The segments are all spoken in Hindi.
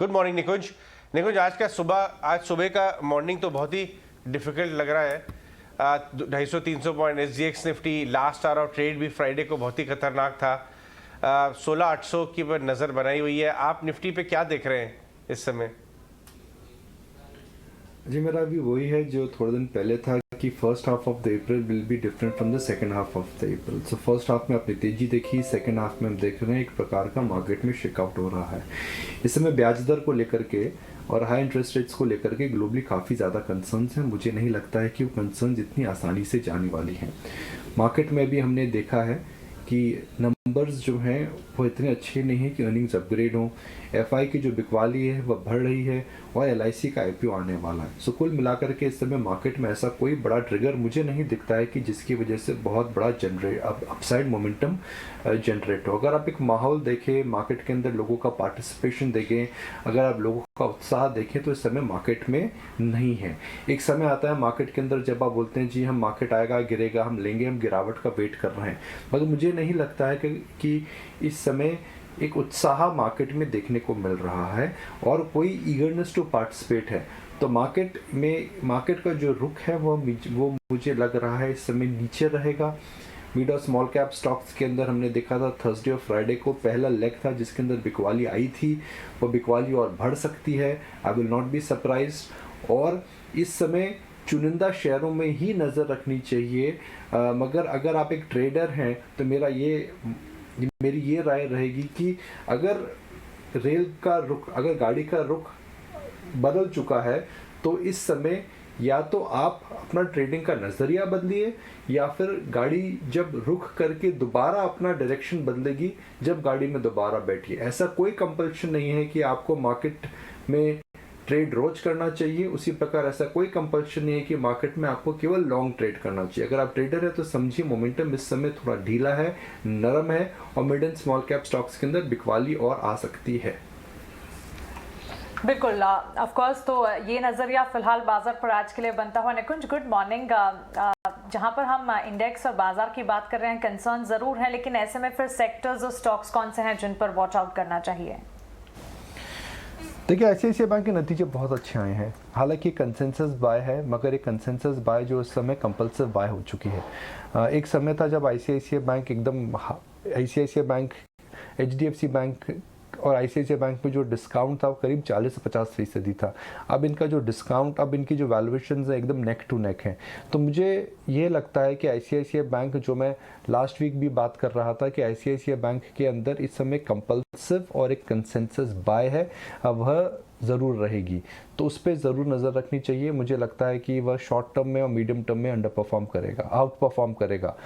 गुड मॉर्निंग निकुंज। निकुंज, आज सुबह का मॉर्निंग तो बहुत ही डिफिकल्ट लग रहा है। 250-300 point SGX Nifty last hour of trade भी फ्राइडे को बहुत ही खतरनाक था। 16,800 की पर नज़र बनाई हुई है। आप निफ्टी पे क्या देख रहे हैं इस समय? जी, मेरा अभी वही है जो थोड़े दिन पहले था कि first half of the April will be different from the second half of the April. So first half में आपने तेजी देखी, सेकंड हाफ में हम देख रहे हैं एक प्रकार का मार्केट में शेकआउट हो रहा है। इस समय ब्याज दर को लेकर के और हाई इंटरेस्ट रेट्स को लेकर के ग्लोबली काफ़ी ज़्यादा कंसर्न्स हैं। मुझे नहीं लगता है कि वो कंसर्न्स इतनी आसानी से जाने वाली हैं। मार्केट में भी हमने देखा है कि नंबर्स जो हैं वो इतने अच्छे नहीं हैं कि अर्निंग्स अपग्रेड हों। एफआई की जो बिकवाली है वह बढ़ रही है और एलआईसी का आईपीओ आने वाला है। सो कुल मिलाकर के इस समय मार्केट में ऐसा कोई बड़ा ट्रिगर मुझे नहीं दिखता है कि जिसकी वजह से बहुत बड़ा अपसाइड मोमेंटम जनरेट हो। अगर आप एक माहौल देखें, मार्केट के अंदर लोगों का पार्टिसिपेशन देखें, अगर आप लोगों का उत्साह देखें तो इस समय मार्केट में नहीं है। एक समय आता है मार्केट के अंदर जब आप बोलते हैं जी हम मार्केट आएगा, गिरेगा, हम लेंगे, हम गिरावट का वेट कर रहे हैं, मगर मुझे नहीं लगता है कि इस समय एक उत्साह मार्केट में देखने को मिल रहा है और कोई ईगरनेस टू पार्टिसिपेट है। तो मार्केट का जो रुख है वो मुझे लग रहा है इस समय नीचे रहेगा। मिड और स्मॉल कैप स्टॉक्स के अंदर हमने देखा था थर्सडे और फ्राइडे को पहला लेग था जिसके अंदर बिकवाली आई थी, वो बिकवाली और बढ़ सकती है। I will not be surprised. और इस समय चुनिंदा शेयरों में ही नज़र रखनी चाहिए। मगर अगर आप एक ट्रेडर हैं तो मेरी ये राय रहेगी कि अगर गाड़ी का रुख बदल चुका है तो इस समय या तो आप अपना ट्रेडिंग का नज़रिया बदलिए या फिर गाड़ी जब रुख करके दोबारा अपना डायरेक्शन बदलेगी जब गाड़ी में दोबारा बैठिए। ऐसा कोई कंपल्शन नहीं है कि आपको मार्केट में ट्रेड रोज करना चाहिए, उसी प्रकार ऐसा कोई कंपल्शन नहीं है कि मार्केट में आपको केवल लॉन्ग ट्रेड करना चाहिए। अगर आप ट्रेडर है तो समझिए मोमेंटम इस समय थोड़ा ढीला है, नरम है और mid and small cap stocks के अंदर बिकवाली और आ सकती है। बिल्कुल, ऑफ कोर्स। तो ये नज़रिया फिलहाल बाजार पर आज के लिए बनता हुआ। निकुंज, गुड मॉर्निंग। जहां पर हम इंडेक्स और बाजार की बात कर रहे हैं, कंसर्न ज़रूर है, लेकिन ऐसे में फिर सेक्टर्स और स्टॉक्स कौन से हैं जिन पर वॉच आउट करना चाहिए? देखिए, ICICI बैंक के नतीजे बहुत अच्छे आए हैं। हालांकि कंसेंसस बाय है, मगर एक कंसेंसस बाय जो इस समय कंपल्सिव बाय हो चुकी है। एक समय था जब ICICI बैंक, HDFC बैंक और ICICI बैंक में जो डिस्काउंट था वो करीब 40 से 50% था। अब इनका जो डिस्काउंट, अब इनकी जो वैल्यूएशंस है एकदम नेक टू नेक हैं। तो मुझे ये लगता है कि ICICI बैंक, जो मैं लास्ट वीक भी बात कर रहा था कि ICICI बैंक के अंदर इस समय कंपल्सिव और एक कंसेंसस बाय है, वह ज़रूर रहेगी। तो उस पर ज़रूर नज़र रखनी चाहिए। मुझे लगता है कि वह शॉर्ट टर्म में और मीडियम टर्म में आउट परफॉर्म करेगा।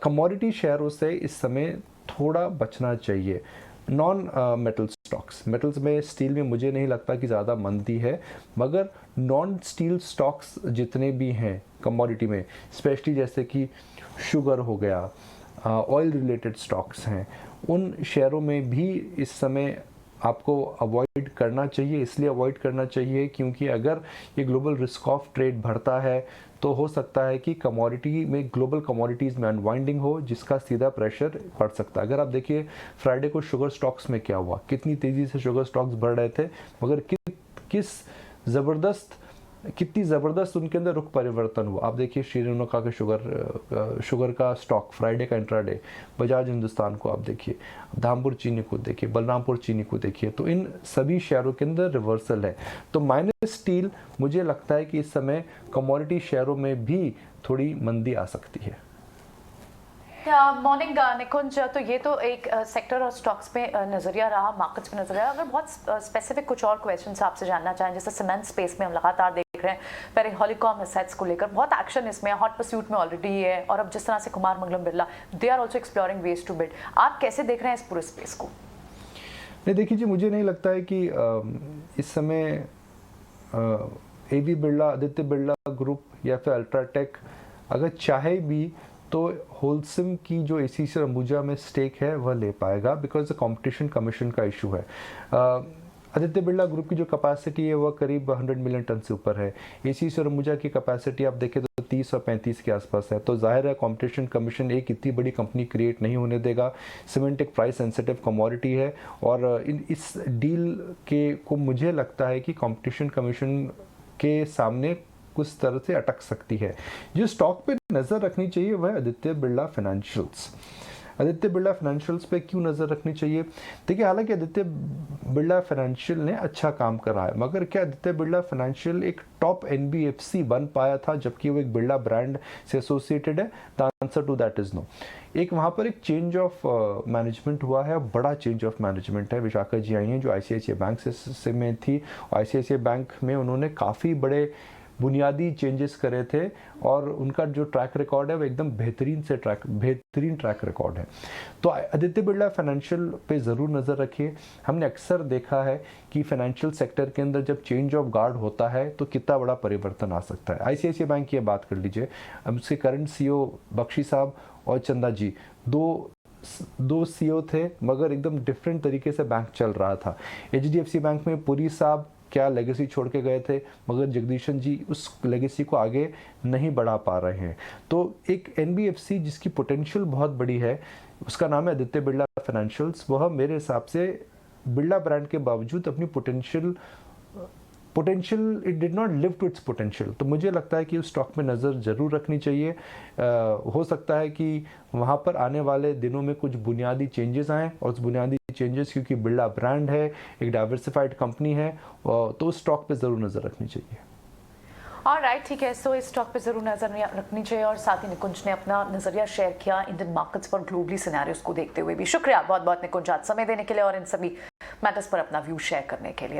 कमोडिटी शेयरों से इस समय थोड़ा बचना चाहिए। नॉन मेटल स्टॉक्स, मेटल्स में स्टील में मुझे नहीं लगता कि ज़्यादा मंदी है, मगर नॉन स्टील स्टॉक्स जितने भी हैं कमोडिटी में, स्पेशली जैसे कि शुगर हो गया, ऑयल रिलेटेड स्टॉक्स हैं, उन शेयरों में भी इस समय आपको अवॉइड करना चाहिए। इसलिए अवॉइड करना चाहिए क्योंकि अगर ये ग्लोबल रिस्क ऑफ ट्रेड बढ़ता है तो हो सकता है कि ग्लोबल कमोडिटीज़ में अनवाइंडिंग हो, जिसका सीधा प्रेशर पड़ सकता है। अगर आप देखिए फ्राइडे को शुगर स्टॉक्स में क्या हुआ, कितनी तेज़ी से शुगर स्टॉक्स बढ़ रहे थे, मगर कितनी ज़बरदस्त उनके अंदर रुख परिवर्तन हुआ। आप देखिए श्रीलंका के शुगर का स्टॉक फ्राइडे का इंट्राडे, बजाज हिंदुस्तान को आप देखिए, धामपुर चीनी को देखिए, बलरामपुर चीनी को देखिए, तो इन सभी शेयरों के अंदर रिवर्सल है। तो माइनस स्टील, मुझे लगता है कि इस समय कमोडिटी शेयरों में भी थोड़ी मंदी आ सकती है। मॉर्निंग निकुंज, तो ये तो एक सेक्टर और स्टॉक्स पे नज़रिया रहा, मार्केट्स पे नज़रिया। अगर बहुत स्पेसिफिक कुछ और क्वेश्चंस आपसे जानना चाहें, जैसे सीमेंट स्पेस में हम लगातार देख रहे हैं पहले हॉलीकॉम एसेट्स को लेकर बहुत एक्शन इसमें हॉट परस्यूट में ऑलरेडी है, और अब जिस तरह से Kumar Mangalam Birla, they are also exploring ways to build. आप कैसे देख रहे हैं इस पूरे स्पेस को? नहीं, देखिए जी, मुझे नहीं लगता है कि इस समय AV बिरला, आदित्य बिरला ग्रुप या फिर अल्ट्राटेक अगर चाहे भी तो होलसिम की जो ACC और अंबुजा में स्टेक है वह ले पाएगा, बिकॉज कंपटीशन कमीशन का इशू है। आदित्य बिरला ग्रुप की जो कैपेसिटी है वह करीब 100 मिलियन टन से ऊपर है। ACC और अंबुजा की कैपेसिटी आप देखें तो 30 और 35 के आसपास है। तो जाहिर है कंपटीशन कमीशन एक इतनी बड़ी कंपनी क्रिएट नहीं होने देगा। सीमेंट एक प्राइस सेंसिटिव कमोडिटी है और इस डील के को मुझे लगता है कि कंपटीशन कमीशन के सामने कुछ तरह से अटक सकती है। जो स्टॉक पे नज़र रखनी चाहिए वह आदित्य बिरला फाइनेंशियल्स। आदित्य बिरला फाइनेंशियल्स पे क्यों नज़र रखनी चाहिए? देखिए, हालांकि आदित्य बिरला फाइनेंशियल ने अच्छा काम करा है, मगर क्या आदित्य बिरला फाइनेंशियल एक टॉप एनबीएफसी बन पाया था जबकि वो एक बिरला ब्रांड से एसोसिएटेड है? The answer to that is no. एक वहाँ पर एक चेंज ऑफ मैनेजमेंट हुआ है, बड़ा चेंज ऑफ मैनेजमेंट है। विशाखा जी आई हैं जो आईसीआईसीआई बैंक से में थी। आईसीआईसीआई बैंक में उन्होंने काफ़ी बड़े बुनियादी चेंजेस करे थे और उनका जो ट्रैक रिकॉर्ड है वो एकदम बेहतरीन ट्रैक रिकॉर्ड है। तो आदित्य बिरला फाइनेंशियल पे ज़रूर नज़र रखिए। हमने अक्सर देखा है कि फाइनेंशियल सेक्टर के अंदर जब चेंज ऑफ गार्ड होता है तो कितना बड़ा परिवर्तन आ सकता है। आईसीआईसीआई बैंक की बात कर लीजिए, अब उसके करंट सीईओ बख्शी साहब और चंदा जी दो सीईओ थे, मगर एकदम डिफरेंट तरीके से बैंक चल रहा था। एचडीएफसी बैंक में पुरी साहब क्या लेगेसी छोड़ के गए थे, मगर जगदीशन जी उस लेगेसी को आगे नहीं बढ़ा पा रहे हैं। तो एक एनबीएफसी जिसकी पोटेंशियल बहुत बड़ी है, उसका नाम है आदित्य बिरला फाइनेंशियल्स। वह मेरे हिसाब से बिरला ब्रांड के बावजूद अपनी potential it did not live to its potential. तो मुझे लगता है कि उस स्टॉक में नज़र ज़रूर रखनी चाहिए। हो सकता है कि वहाँ पर आने वाले दिनों में कुछ बुनियादी चेंजेस आएँ और उस बुनियादी चेंजेस क्योंकि बिरला ब्रांड है, एक डाइवर्सिफाइड कंपनी है, तो उस स्टॉक पे ज़रूर नज़र रखनी चाहिए। ऑलराइट, ठीक है। सो इस स्टॉक पे जरूर नजर रखनी चाहिए और साथ ही निकुंज ने अपना नजरिया शेयर किया इंडियन मार्केट्स पर ग्लोबली सिनेरियोस को देखते हुए भी। शुक्रिया बहुत बहुत निकुंज, आज समय देने के लिए और इन सभी मैटर्स पर अपना व्यू शेयर करने के लिए।